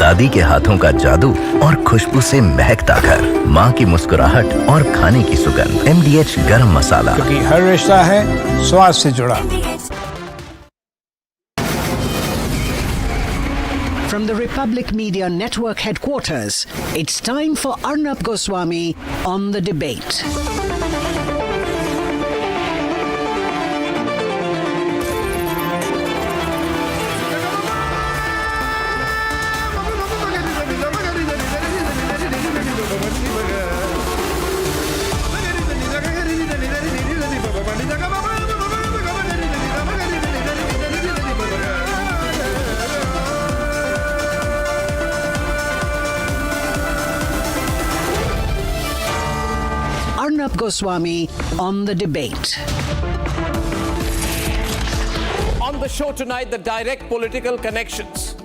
दादी के हाथों का जादू और खुशबू से महकता घर, माँ की मुस्कुराहट और खाने की सुगंध। MDH गरम मसाला, क्योंकि हर रिश्ता है स्वाद से जुड़ा। From the Republic Media Network headquarters, it's time for Arnab Goswami on the debate. Arnab Goswami on the debate. On the show tonight, the direct political connections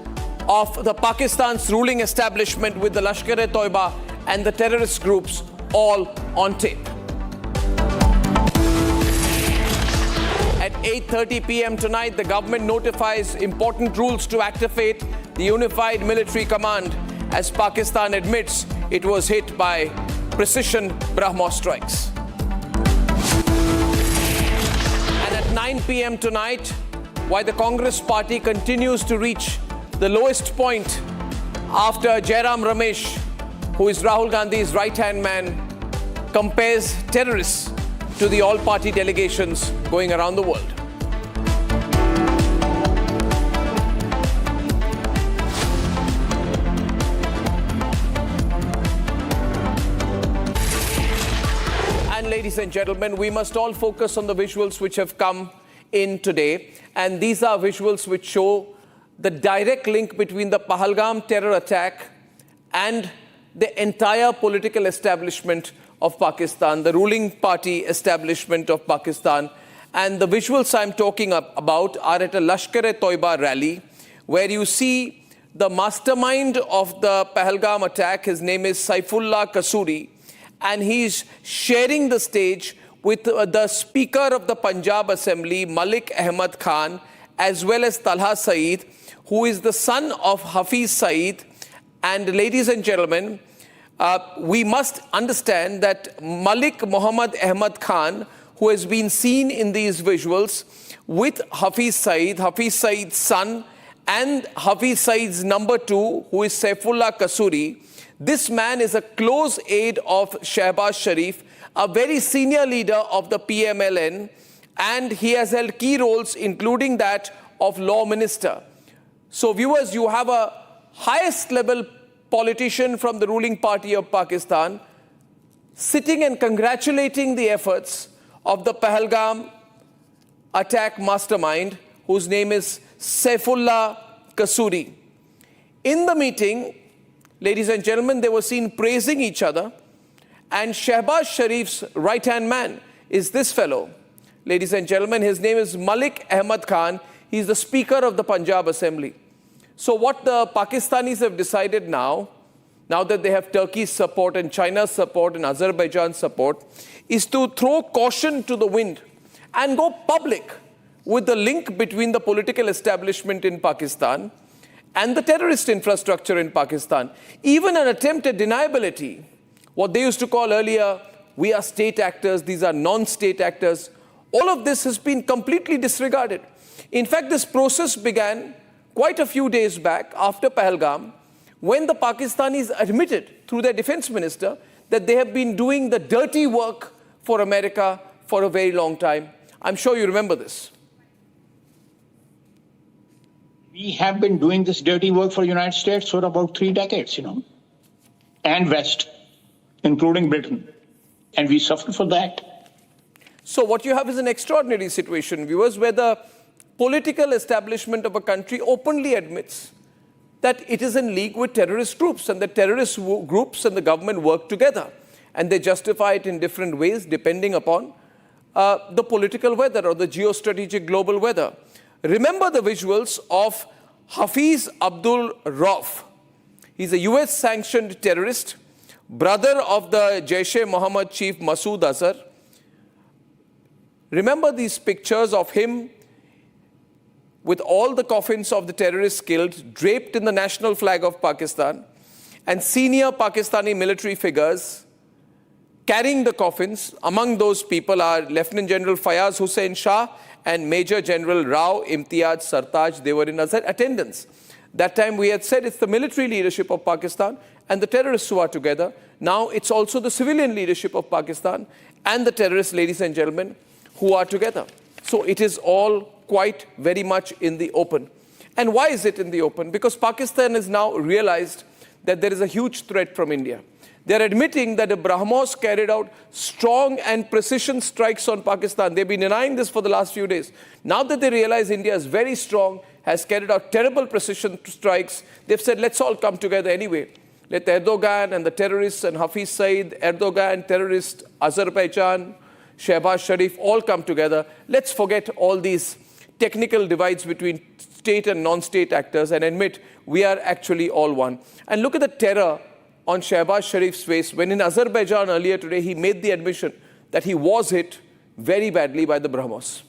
of the Pakistan's ruling establishment with the Lashkar-e-Toiba and the terrorist groups, all on tape. At 8:30 p.m. tonight, the government notifies important rules to activate the unified military command as Pakistan admits it was hit by precision BrahMos strikes. And at 9 p.m. tonight, while the Congress party continues to reach the lowest point after Jairam Ramesh, who is Rahul Gandhi's right-hand man, compares terrorists to the all-party delegations going around the world. Ladies and gentlemen, we must all focus on the visuals which have come in today. And these are visuals which show the direct link between the Pahalgam terror attack and the entire political establishment of Pakistan, the ruling party establishment of Pakistan. And the visuals I'm talking about are at a Lashkar-e-Toiba rally, where you see the mastermind of the Pahalgam attack. His name is Saifullah Kasuri. And he's sharing the stage with the Speaker of the Punjab Assembly, Malik Ahmad Khan, as well as Talha Saeed, who is the son of Hafiz Saeed. And ladies and gentlemen, we must understand that Malik Muhammad Ahmad Khan, who has been seen in these visuals with Hafiz Saeed's son, and Hafiz Saeed's number 2, who is Saifullah Kasuri. This man is a close aide of Shehbaz Sharif, a very senior leader of the PMLN, and he has held key roles, including that of law minister. So viewers, you have a highest level politician from the ruling party of Pakistan sitting and congratulating the efforts of the Pahalgam attack mastermind, whose name is Saifullah Kasuri. In the meeting, ladies and gentlemen, they were seen praising each other. And Shehbaz Sharif's right-hand man is this fellow. Ladies and gentlemen, his name is Malik Ahmad Khan. He's the Speaker of the Punjab Assembly. So what the Pakistanis have decided now that they have Turkey's support and China's support and Azerbaijan's support, is to throw caution to the wind and go public with the link between the political establishment in Pakistan and the terrorist infrastructure in Pakistan. Even an attempt at deniability, what they used to call earlier, we are state actors, these are non-state actors, all of this has been completely disregarded. In fact, this process began quite a few days back after Pahalgam, when the Pakistanis admitted through their defense minister that they have been doing the dirty work for America for a very long time. I'm sure you remember this. We have been doing this dirty work for the United States for about 3 decades, and West, including Britain. And we suffered for that. So what you have is an extraordinary situation, viewers, where the political establishment of a country openly admits that it is in league with terrorist groups, and the terrorist groups and the government work together. And they justify it in different ways depending upon the political weather or the geostrategic global weather. Remember the visuals of Hafiz Abdul Rauf. He's a US-sanctioned terrorist, brother of the Jaish-e-Mohammed chief Masood Azhar. Remember these pictures of him with all the coffins of the terrorists killed draped in the national flag of Pakistan, and senior Pakistani military figures carrying the coffins. Among those people are Lieutenant General Fayaz Hussain Shah and Major General Rao Imtiaz Sartaj. They were in attendance. That time we had said it's the military leadership of Pakistan and the terrorists who are together. Now it's also the civilian leadership of Pakistan and the terrorists, ladies and gentlemen, who are together. So it is all quite very much in the open. And why is it in the open? Because Pakistan has now realized that there is a huge threat from India. They are admitting that the BrahMos carried out strong and precision strikes on Pakistan. They've been denying this for the last few days. Now that they realize India is very strong, has carried out terrible precision strikes, they've said, let's all come together anyway. Let Erdogan and the terrorists and Hafiz Saeed, Erdogan, terrorist, Azerbaijan, Shehbaz Sharif, all come together. Let's forget all these technical divides between state and non-state actors and admit we are actually all one. And look at the terror on Shehbaz Sharif's face when in Azerbaijan earlier today he made the admission that he was hit very badly by the BrahMos.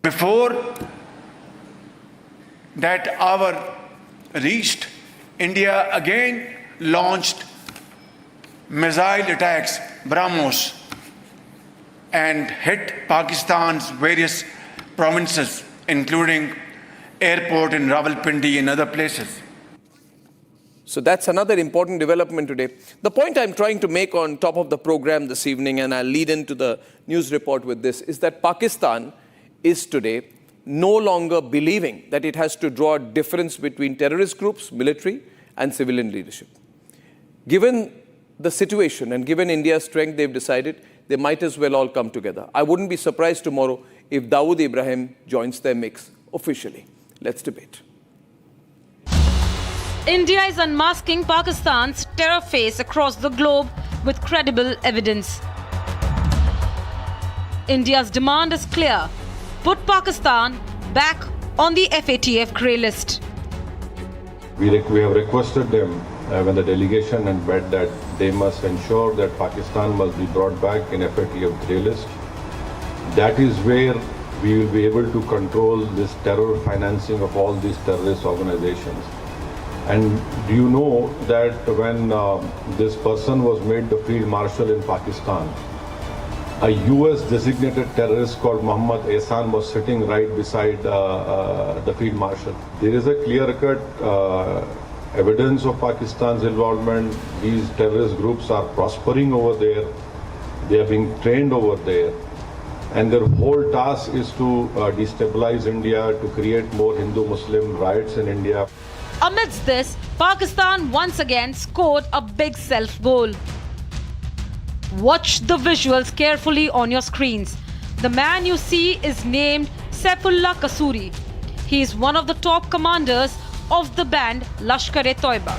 Before that hour reached, India again launched missile attacks, BrahMos, and hit Pakistan's various provinces, including airport in Rawalpindi and other places. So that's another important development today. The point I'm trying to make on top of the program this evening, and I'll lead into the news report with this, is that Pakistan is today no longer believing that it has to draw a difference between terrorist groups, military, and civilian leadership. Given the situation and given India's strength, they've decided they might as well all come together. I wouldn't be surprised tomorrow if Dawood Ibrahim joins their mix officially. Let's debate. India is unmasking Pakistan's terror face across the globe with credible evidence. India's demand is clear. Put Pakistan back on the FATF grey list. We have requested them when the delegation and met that they must ensure that Pakistan must be brought back in FATF grey list. That is where we will be able to control this terror financing of all these terrorist organizations. And do you know that when this person was made the field marshal in Pakistan, a US designated terrorist called Muhammad Ehsan was sitting right beside the field marshal. There is a clear-cut evidence of Pakistan's involvement. These terrorist groups are prospering over there. They are being trained over there. And their whole task is to destabilize India, to create more Hindu-Muslim riots in India. Amidst this, Pakistan once again scored a big self-goal. Watch the visuals carefully on your screens. The man you see is named Saifullah Kasuri. He is one of the top commanders of the band Lashkar-e-Toiba.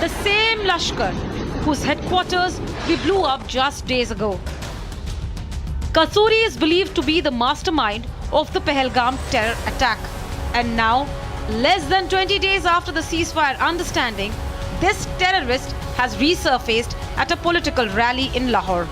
The same Lashkar whose headquarters we blew up just days ago. Kasuri is believed to be the mastermind of the Pahalgam terror attack. And now, less than 20 days after the ceasefire understanding, this terrorist has resurfaced at a political rally in Lahore.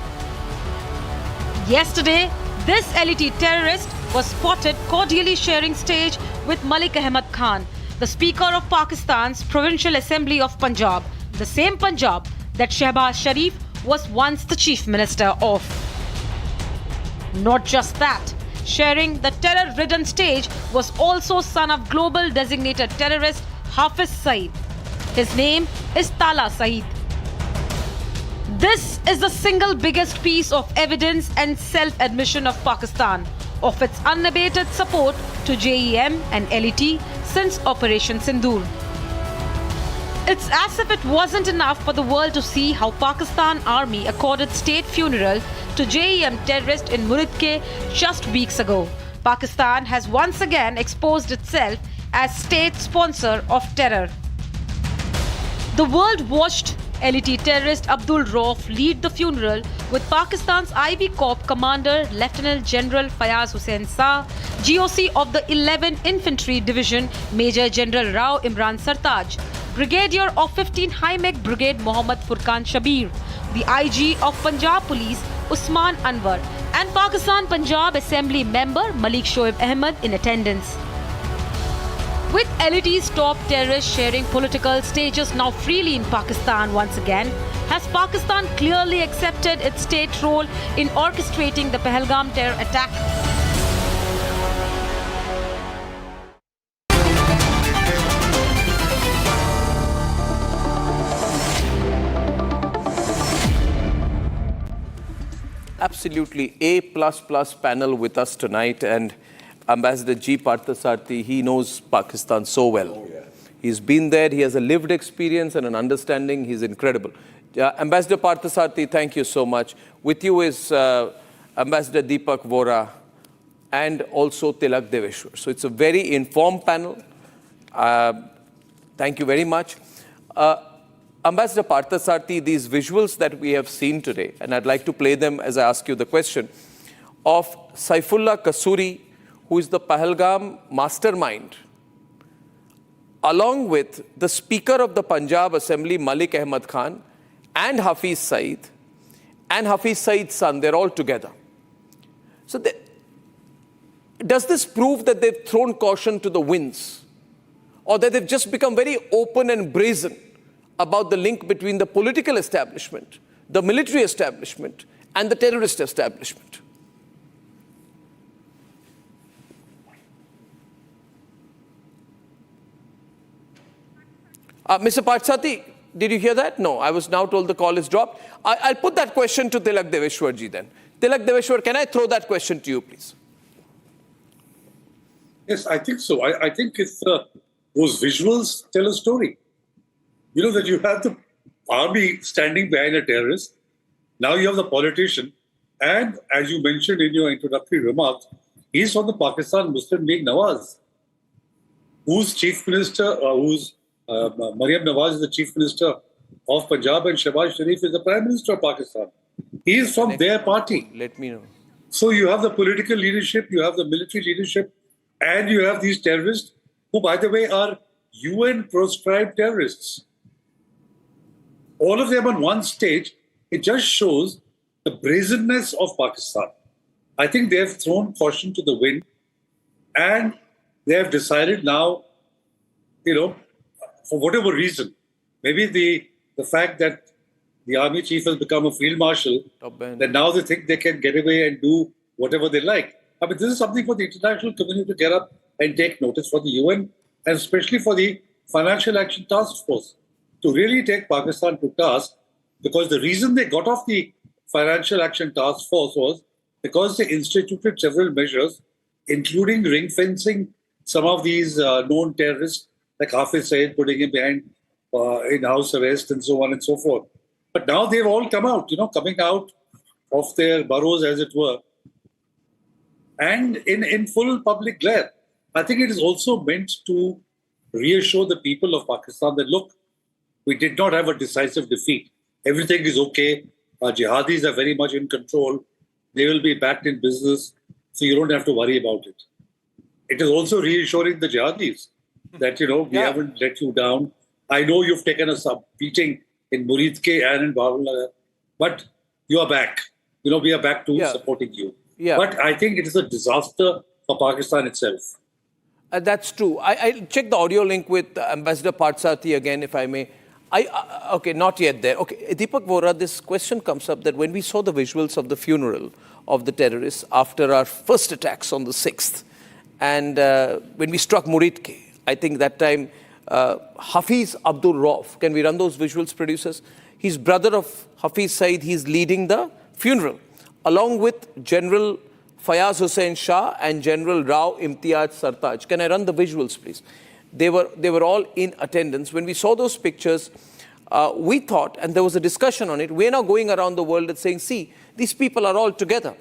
Yesterday, this elite terrorist was spotted cordially sharing stage with Malik Ahmed Khan, the Speaker of Pakistan's Provincial Assembly of Punjab, the same Punjab that Shehbaz Sharif was once the Chief Minister of. Not just that, sharing the terror-ridden stage was also son of global designated terrorist Hafiz Saeed. His name is Tala Saeed. This is the single biggest piece of evidence and self-admission of Pakistan of its unabated support to JEM and LET since Operation Sindoor. It's as if it wasn't enough for the world to see how Pakistan Army accorded state funeral to JEM terrorists in Muridke just weeks ago. Pakistan has once again exposed itself as state sponsor of terror. The world watched LET terrorist Abdul Rauf lead the funeral with Pakistan's IB Corps commander Lieutenant General Fayaz Hussain Shah, GOC of the 11th Infantry Division Major General Rao Imran Sartaj, Brigadier of 15 High Mech Brigade Mohammad Furqan Shabir, the IG of Punjab Police Usman Anwar, and Pakistan Punjab Assembly member Malik Shoaib Ahmed in attendance. With LET's top terrorists sharing political stages now freely in Pakistan once again, has Pakistan clearly accepted its state role in orchestrating the Pahalgam terror attack? Absolutely A++ panel with us tonight, and Ambassador G. Parthasarathi, he knows Pakistan so well. Oh, yeah. He's been there, he has a lived experience and an understanding, he's incredible. Ambassador Parthasarathi, thank you so much. With you is Ambassador Deepak Vora and also Tilak Deveshwar. So it's a very informed panel. Thank you very much. Ambassador Parthasarathi, these visuals that we have seen today, and I'd like to play them as I ask you the question, of Saifullah Kasuri, who is the Pahalgam Mastermind, along with the Speaker of the Punjab Assembly, Malik Ahmed Khan, and Hafiz Saeed, and Hafiz Saeed's son, they're all together. So does this prove that they've thrown caution to the winds, or that they've just become very open and brazen about the link between the political establishment, the military establishment, and the terrorist establishment? Mr. Parthasarathi, did you hear that? No, I was now told the call is dropped. I'll put that question to Tilak Deveshwar ji then. Tilak Deveshwar, can I throw that question to you, please? Yes, I think so. I think it's those visuals tell a story. You know that you have the army standing behind a terrorist. Now you have the politician. And as you mentioned in your introductory remarks, he's from the Pakistan Muslim League Nawaz, whose chief minister, Maryam Nawaz is the chief minister of Punjab, and Shehbaz Sharif is the prime minister of Pakistan. He is from their party. Let me know. So you have the political leadership, you have the military leadership, and you have these terrorists who, by the way, are UN proscribed terrorists. All of them on one stage. It just shows the brazenness of Pakistan. I think they have thrown caution to the wind, and they have decided now, for whatever reason, maybe the fact that the army chief has become a field marshal, that now they think they can get away and do whatever they like. I mean, this is something for the international community to get up and take notice, for the UN, and especially for the Financial Action Task Force, to really take Pakistan to task, because the reason they got off the Financial Action Task Force was because they instituted several measures, including ring-fencing some of these known terrorists, like Hafiz Saeed, putting him behind in house arrest and so on and so forth. But now they've all come out, coming out of their burrows, as it were, and in full public glare. I think it is also meant to reassure the people of Pakistan that, look, we did not have a decisive defeat. Everything is okay. Our jihadis are very much in control. They will be back in business, so you don't have to worry about it. It is also reassuring the jihadis that, we haven't let you down. I know you've taken a beating in Muridke and in Bahawalnagar, but you are back. We are back to supporting you. Yeah. But I think it is a disaster for Pakistan itself. That's true. I'll check the audio link with Ambassador Parthasarathi again, if I may. Okay, not yet there. Okay, Deepak Vora, this question comes up that when we saw the visuals of the funeral of the terrorists after our first attacks on the 6th, and when we struck Muridke, I think that time Hafiz Abdul Rauf, can we run those visuals, producers? He's brother of Hafiz Saeed, he's leading the funeral, along with General Fayaz Hussain Shah and General Rao Imtiaz Sartaj. Can I run the visuals, please? They were all in attendance. When we saw those pictures, we thought, and there was a discussion on it, we're now going around the world and saying, see, these people are all together.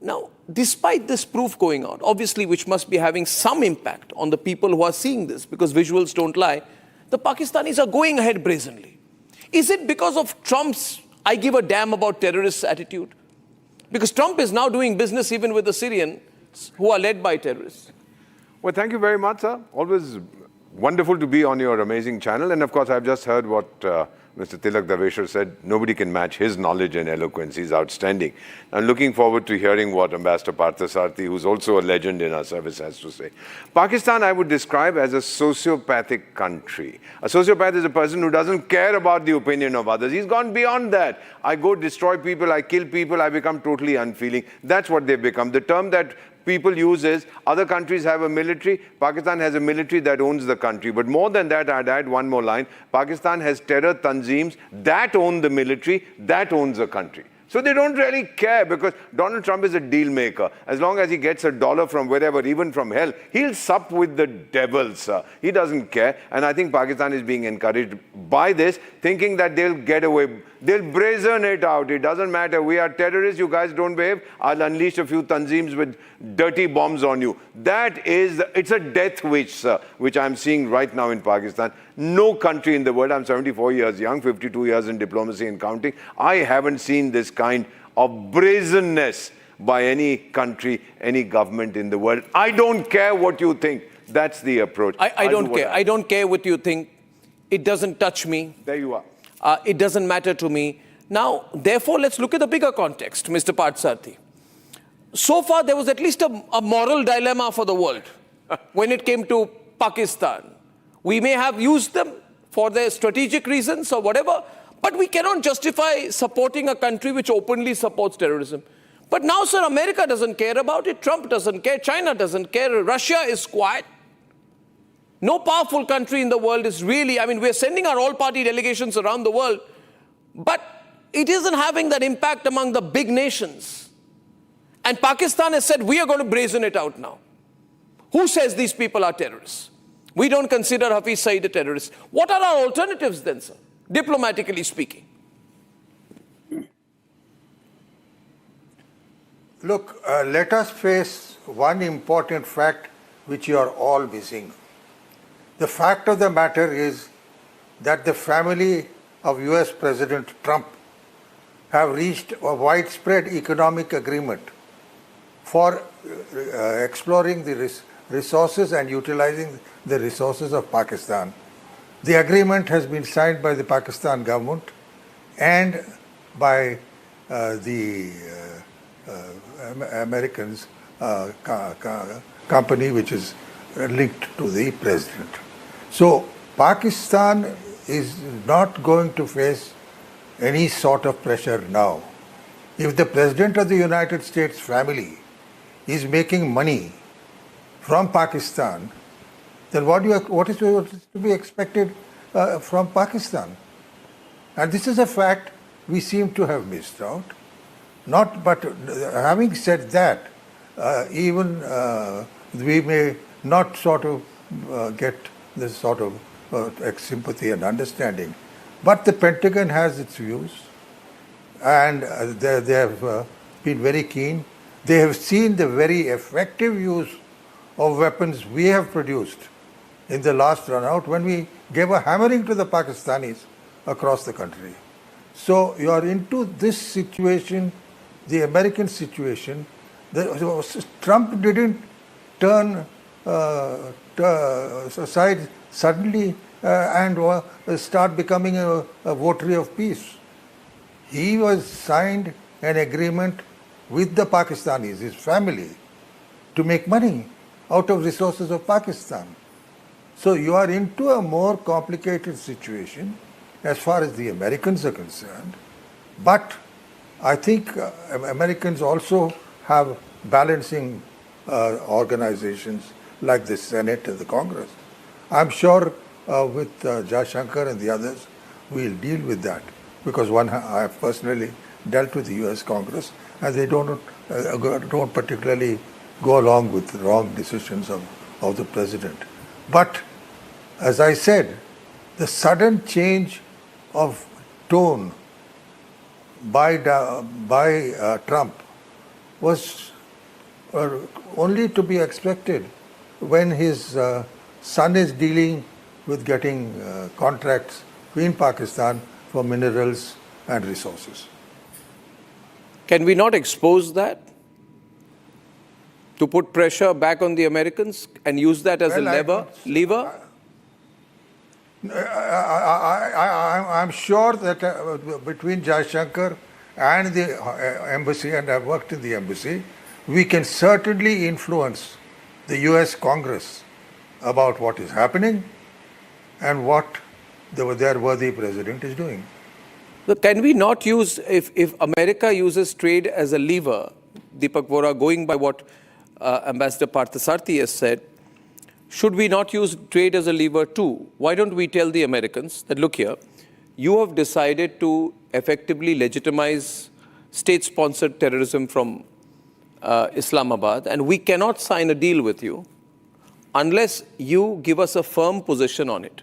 Now, despite this proof going out, obviously, which must be having some impact on the people who are seeing this, because visuals don't lie, the Pakistanis are going ahead brazenly. Is it because of Trump's I give a damn about terrorists attitude? Because Trump is now doing business even with the Syrians who are led by terrorists. Well, thank you very much, sir. Always wonderful to be on your amazing channel. And of course, I've just heard what Mr. Tilak Daveshwar said. Nobody can match his knowledge and eloquence. He's outstanding. I'm looking forward to hearing what Ambassador Parthasarathy, who's also a legend in our service, has to say. Pakistan, I would describe as a sociopathic country. A sociopath is a person who doesn't care about the opinion of others. He's gone beyond that. I go destroy people, I kill people, I become totally unfeeling. That's what they've become. The term that people use is, other countries have a military, Pakistan has a military that owns the country. But more than that, I'd add one more line. Pakistan has terror tanzeems that own the military, that owns the country. So they don't really care, because Donald Trump is a deal maker. As long as he gets $1 from wherever, even from hell, he'll sup with the devils. He doesn't care. And I think Pakistan is being encouraged by this, thinking that they'll get away. They'll brazen it out. It doesn't matter. We are terrorists. You guys don't behave. I'll unleash a few tanzeems with dirty bombs on you. It's a death wish, sir, which I'm seeing right now in Pakistan. No country in the world, I'm 74 years young, 52 years in diplomacy and counting, I haven't seen this kind of brazenness by any country, any government in the world. I don't care what you think. That's the approach. I don't care. I don't care what you think. It doesn't touch me. There you are. It doesn't matter to me. Now, therefore, let's look at the bigger context, Mr. Parthasarathy. So far, there was at least a moral dilemma for the world when it came to Pakistan. We may have used them for their strategic reasons or whatever, but we cannot justify supporting a country which openly supports terrorism. But now, sir, America doesn't care about it. Trump doesn't care. China doesn't care. Russia is quiet. No powerful country in the world is really, I mean, we're sending our all-party delegations around the world, but it isn't having that impact among the big nations. And Pakistan has said, we are going to brazen it out now. Who says these people are terrorists? We don't consider Hafiz Saeed a terrorist. What are our alternatives then, sir, diplomatically speaking? Look, let us face one important fact which you are all missing. The fact of the matter is that the family of US President Trump have reached a widespread economic agreement for exploring the resources and utilizing the resources of Pakistan. The agreement has been signed by the Pakistan government and by the Americans company which is linked to the president. So Pakistan is not going to face any sort of pressure now. If the President of the United States family is making money from Pakistan, then what is to be expected from Pakistan? And this is a fact we seem to have missed out. But having said that, even we may not sort of get this sort of sympathy and understanding, but the Pentagon has its views, and they have been very keen. They have seen the very effective use of weapons we have produced in the last run out when we gave a hammering to the Pakistanis across the country. So you are into this situation, the American situation. Trump didn't turn aside suddenly and start becoming a votary of peace. He was signed an agreement with the Pakistanis, his family, to make money out of resources of Pakistan. So you are into a more complicated situation as far as the Americans are concerned. But I think Americans also have balancing organizations like the Senate and the Congress. I'm sure with Jaishankar and the others, we'll deal with that, because I have personally dealt with the US Congress, and they don't particularly go along with the wrong decisions of the president. But as I said, the sudden change of tone by Trump was only to be expected when his son is dealing with getting contracts in Pakistan for minerals and resources. Can we not expose that to put pressure back on the Americans and use that as a lever? I'm sure that between Jaishankar and the embassy, and I've worked in the embassy, we can certainly influence the US Congress about what is happening and what their worthy president is doing. Look, can we not use, if America uses trade as a lever, Deepak Vora, going by what Ambassador Parthasarathy has said, should we not use trade as a lever too? Why don't we tell the Americans that, look here, you have decided to effectively legitimize state-sponsored terrorism from Islamabad, and we cannot sign a deal with you unless you give us a firm position on it.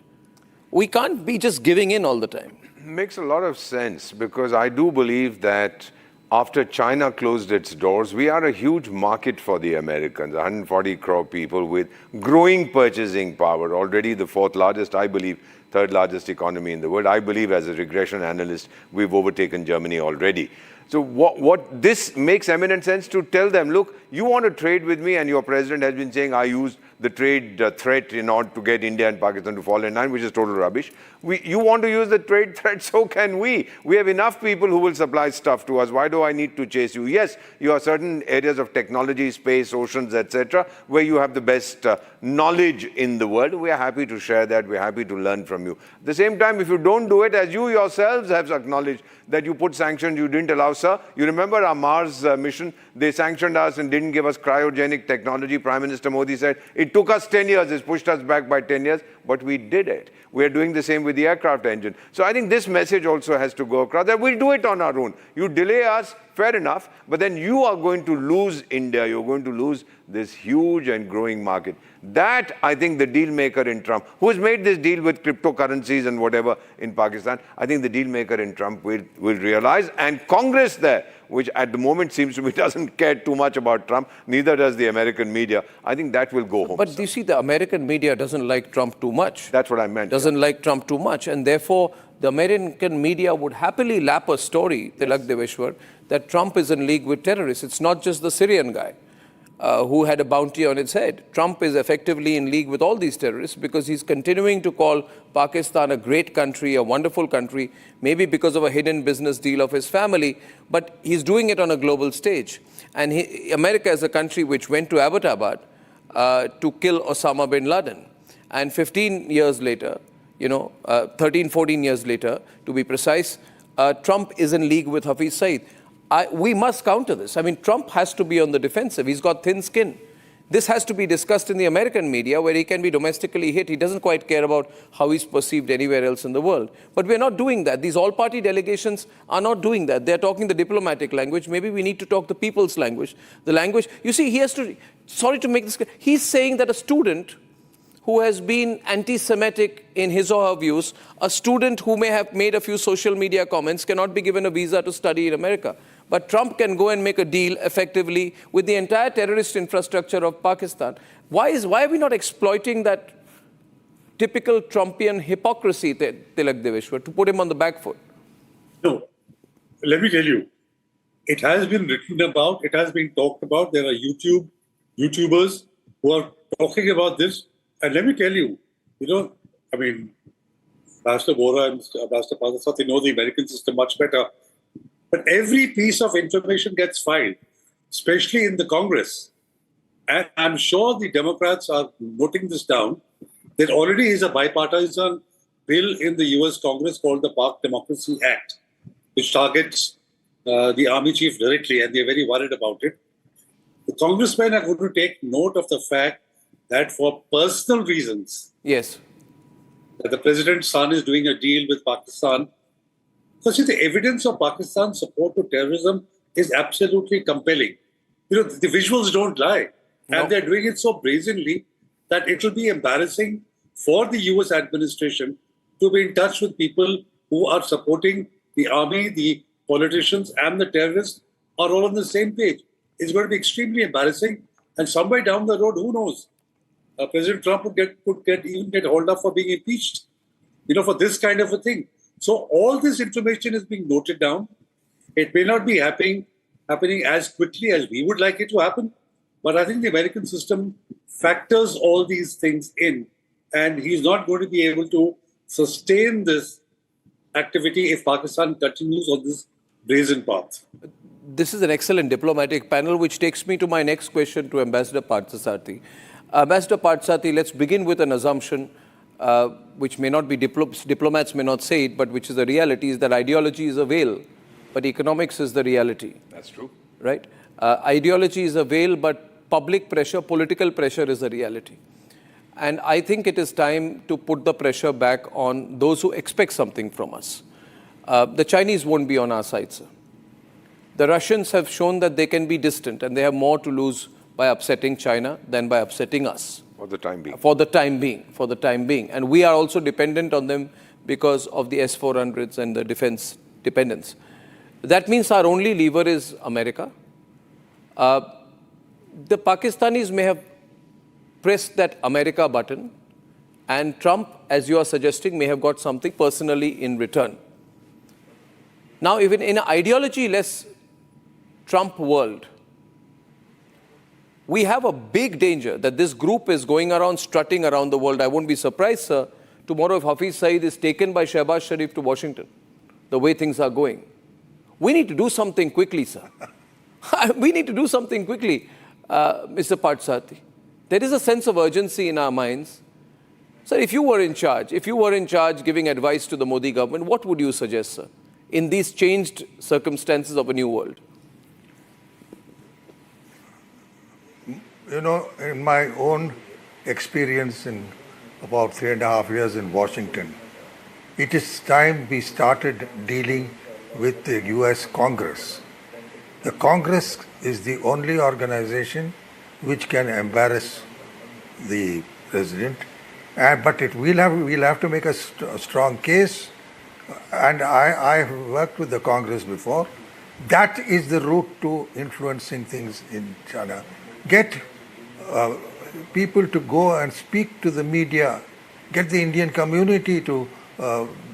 We can't be just giving in all the time. Makes a lot of sense, because I do believe that after China closed its doors, we are a huge market for the Americans, 140 crore people with growing purchasing power, already the fourth largest, I believe, third largest economy in the world. I believe, as a regression analyst, we've overtaken Germany already. So what this makes eminent sense to tell them, look, you want to trade with me, and your president has been saying, I used the trade threat in order to get India and Pakistan to fall in line, which is total rubbish. You want to use the trade threat, so can we. We have enough people who will supply stuff to us. Why do I need to chase you? Yes, you have certain areas of technology, space, oceans, etc., where you have the best knowledge in the world. We are happy to share that. We're happy to learn from you. At the same time, if you don't do it, as you yourselves have acknowledged, that you put sanctions you didn't allow, sir. You remember our Mars mission? They sanctioned us and didn't give us cryogenic technology. Prime Minister Modi said, it took us 10 years, it's pushed us back by 10 years, but we did it. We are doing the same with the aircraft engine. So I think this message also has to go across, that we'll do it on our own. You delay us, fair enough, but then you are going to lose India. You're going to lose this huge and growing market. That, I think, the deal maker in Trump, who has made this deal with cryptocurrencies and whatever in Pakistan, I think the deal maker in Trump will realize, and Congress there, which at the moment seems to be doesn't care too much about Trump, neither does the American media, I think that will go home. But you see, the American media doesn't like Trump too much. That's what I meant. Doesn't like Trump too much, and therefore the American media would happily lap a story, Tilak Deveshwar, that Trump is in league with terrorists. It's not just the Syrian guy who had a bounty on his head. Trump is effectively in league with all these terrorists because he's continuing to call Pakistan a great country, a wonderful country, maybe because of a hidden business deal of his family, but he's doing it on a global stage. And America is a country which went to Abbottabad to kill Osama bin Laden. And 15 years later, 13, 14 years later, to be precise, Trump is in league with Hafiz Saeed. We must counter this. I mean, Trump has to be on the defensive. He's got thin skin. This has to be discussed in the American media, where he can be domestically hit. He doesn't quite care about how he's perceived anywhere else in the world. But we're not doing that. These all-party delegations are not doing that. They're talking the diplomatic language. Maybe we need to talk the people's language. The language, you see, he has to, sorry to make this clear, he's saying that a student who has been anti-Semitic in his or her views, a student who may have made a few social media comments cannot be given a visa to study in America. But Trump can go and make a deal effectively with the entire terrorist infrastructure of Pakistan. Why are we not exploiting that typical Trumpian hypocrisy, Tilak Deveshwar, to put him on the back foot? No, let me tell you, it has been written about, it has been talked about. There are YouTubers who are talking about this. And let me tell you, Ambassador Vora and Ambassador Parthasarathy know the American system much better. But every piece of information gets filed, especially in the Congress. And I'm sure the Democrats are noting this down. There already is a bipartisan bill in the US Congress called the Park Democracy Act, which targets the army chief directly, and they're very worried about it. The congressmen are going to take note of the fact that for personal reasons, yes, that the president's son is doing a deal with Pakistan. So see, the evidence of Pakistan's support to terrorism is absolutely compelling. The visuals don't lie. No. And they're doing it so brazenly that it will be embarrassing for the US administration to be in touch with people who are supporting the army, the politicians, and the terrorists are all on the same page. It's going to be extremely embarrassing. And somewhere down the road, who knows? President Trump could even get hauled up for being impeached, for this kind of a thing. So all this information is being noted down. It may not be happening as quickly as we would like it to happen, but I think the American system factors all these things in, and he's not going to be able to sustain this activity if Pakistan continues on this brazen path? This is an excellent diplomatic panel, which takes me to my next question to Ambassador Parthasarathi. Ambassador Parthasarathi, let's begin with an assumption which may not be, diplomats may not say it, but which is the reality, is that ideology is a veil, but economics is the reality. That's true. Right? Ideology is a veil, but public pressure, political pressure is a reality. And I think it is time to put the pressure back on those who expect something from us. The Chinese won't be on our side, sir. The Russians have shown that they can be distant and they have more to lose by upsetting China than by upsetting us. For the time being. For the time being. For the time being. And we are also dependent on them because of the S-400s and the defense dependence. That means our only lever is America. The Pakistanis may have pressed that America button, and Trump, as you are suggesting, may have got something personally in return. Now, even in an ideology-less Trump world, we have a big danger that this group is going around, strutting around the world. I won't be surprised, sir, tomorrow if Hafiz Saeed is taken by Shehbaz Sharif to Washington, the way things are going. We need to do something quickly, sir. We need to do something quickly, Mr. Parthasarathi. There is a sense of urgency in our minds. Sir, if you were in charge giving advice to the Modi government, what would you suggest, sir, in these changed circumstances of a new world? You know, in my own experience in about 3.5 years in Washington, it is time we started dealing with the US Congress. The Congress is the only organization which can embarrass the president, but we'll have to make a strong case. And I have worked with the Congress before. That is the route to influencing things in China. Get people to go and speak to the media, get the Indian community to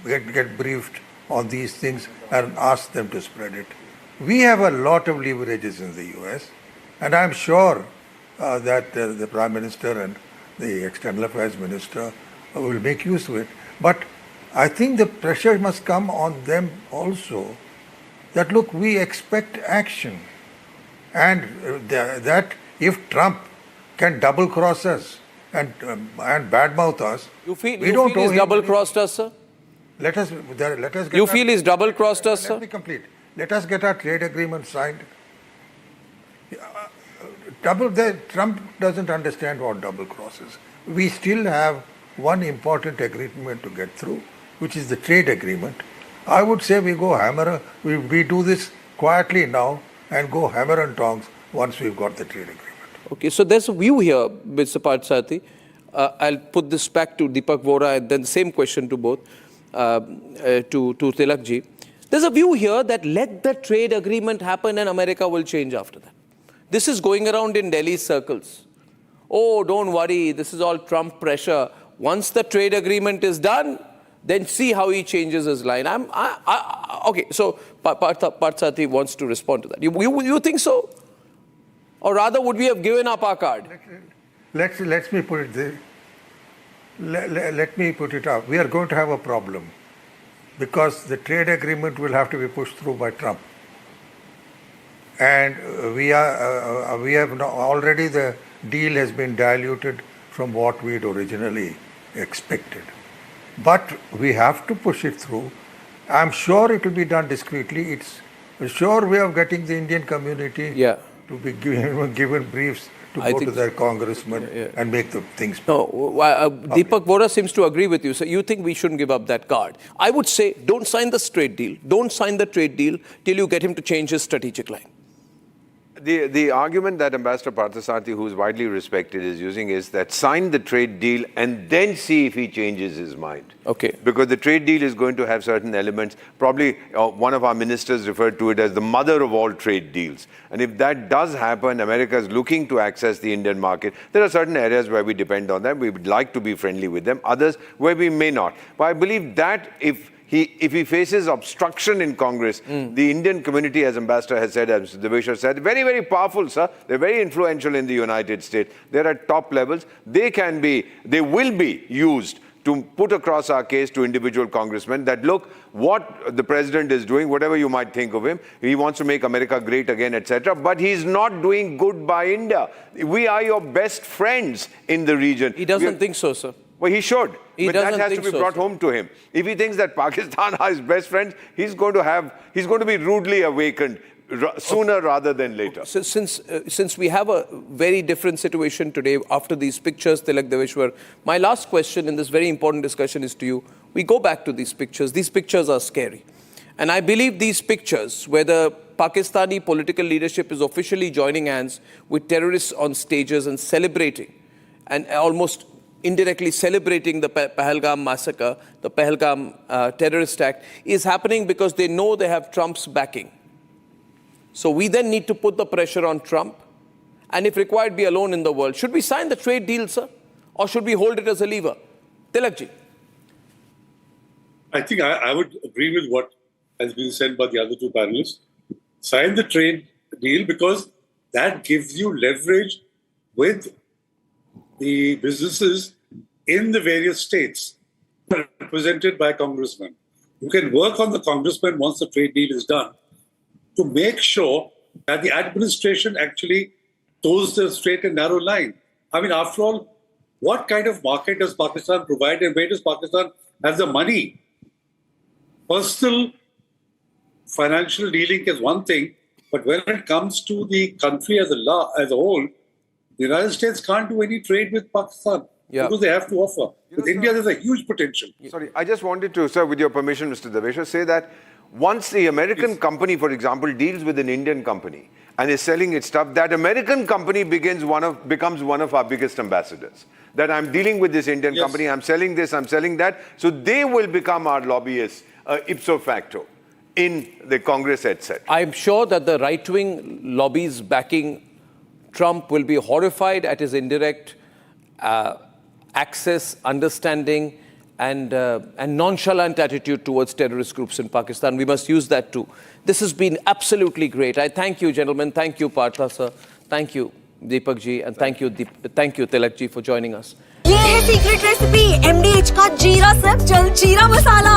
get briefed on these things and ask them to spread it. We have a lot of leverages in the US, and I'm sure that the Prime Minister and the External Affairs Minister will make use of it. But I think the pressure must come on them also that, look, we expect action. And that if Trump can double-cross us and badmouth us, you feel he's double-crossed us, sir? Let us get you feel he's double-crossed us, sir? Let me complete. Let us get our trade agreement signed. Trump doesn't understand what double-cross is. We still have one important agreement to get through, which is the trade agreement. I would say we do this quietly now and go hammer and tongs once we've got the trade agreement. Okay, so there's a view here, Mr. Parthasarathi. I'll put this back to Deepak Vora and then the same question to both, to Tilakji. There's a view here that let the trade agreement happen and America will change after that. This is going around in Delhi circles. Oh, don't worry, this is all Trump pressure. Once the trade agreement is done, then see how he changes his line. Okay, so Parthasarathi wants to respond to that. You think so? Or rather, would we have given up our card? Let me put it there. Let me put it up. We are going to have a problem because the trade agreement will have to be pushed through by Trump. And we have already the deal has been diluted from what we had originally expected. But we have to push it through. I'm sure it will be done discreetly. It's a sure way of getting the Indian community to be given briefs to go to their congressman and make the things. No, Deepak Vora seems to agree with you. So you think we shouldn't give up that card? I would say don't sign the trade deal. Don't sign the trade deal till you get him to change his strategic line. The argument that Ambassador Parthasarathi, who is widely respected, is using is that sign the trade deal and then see if he changes his mind. Okay. Because the trade deal is going to have certain elements. Probably one of our ministers referred to it as the mother of all trade deals. And if that does happen, America is looking to access the Indian market. There are certain areas where we depend on them. We would like to be friendly with them. Others where we may not. But I believe that if he faces obstruction in Congress, the Indian community, as Ambassador has said, as Deveshwar said, very, very powerful, sir. They're very influential in the United States. They're at top levels. They will be used to put across our case to individual congressmen that, look, what the president is doing, whatever you might think of him, he wants to make America great again, etc. But he's not doing good by India. We are your best friends in the region. He doesn't think so, sir. Well, he should. But that has to be brought sir. home to him. If he thinks that Pakistan are his best friends, he's going to be rudely awakened sooner rather than later. So since we have a very different situation today after these pictures, Tilak Deveshwar, my last question in this very important discussion is to you. We go back to these pictures. These pictures are scary. And I believe these pictures, where the Pakistani political leadership is officially joining hands with terrorists on stages and celebrating, and almost indirectly celebrating the Pahalgam massacre, the Pahalgam terrorist act, is happening because they know they have Trump's backing. So we then need to put the pressure on Trump and, if required, be alone in the world. Should we sign the trade deal, sir? Or should we hold it as a lever? Tilakji. I think I would agree with what has been said by the other two panelists. Sign the trade deal because that gives you leverage with the businesses in the various states represented by congressmen. You can work on the congressmen once the trade deal is done to make sure that the administration actually toes the straight and narrow line. I mean, after all, what kind of market does Pakistan provide and where does Pakistan have the money? Personal financial dealing is one thing, but when it comes to the country as a whole, the United States can't do any trade with Pakistan because they have to offer. With India, there's a huge potential. Sorry, I just wanted to, sir, with your permission, Mr. Deveshwar, say that once the American company, for example, deals with an Indian company and is selling its stuff, that American company becomes one of our biggest ambassadors. That I'm dealing with this Indian company, I'm selling this, I'm selling that. So they will become our lobbyists ipso facto in the Congress, etc. I'm sure that the right-wing lobbies backing Trump will be horrified at his indirect access, understanding, and nonchalant attitude towards terrorist groups in Pakistan. We must use that too. This has been absolutely great. I thank you, gentlemen. Thank you, Partha sir. Thank you, Deepak ji, and thank you, Tilak ji, for joining us. ये है secret recipe MDH का जीरा सिर्फ जलजीरा मसाला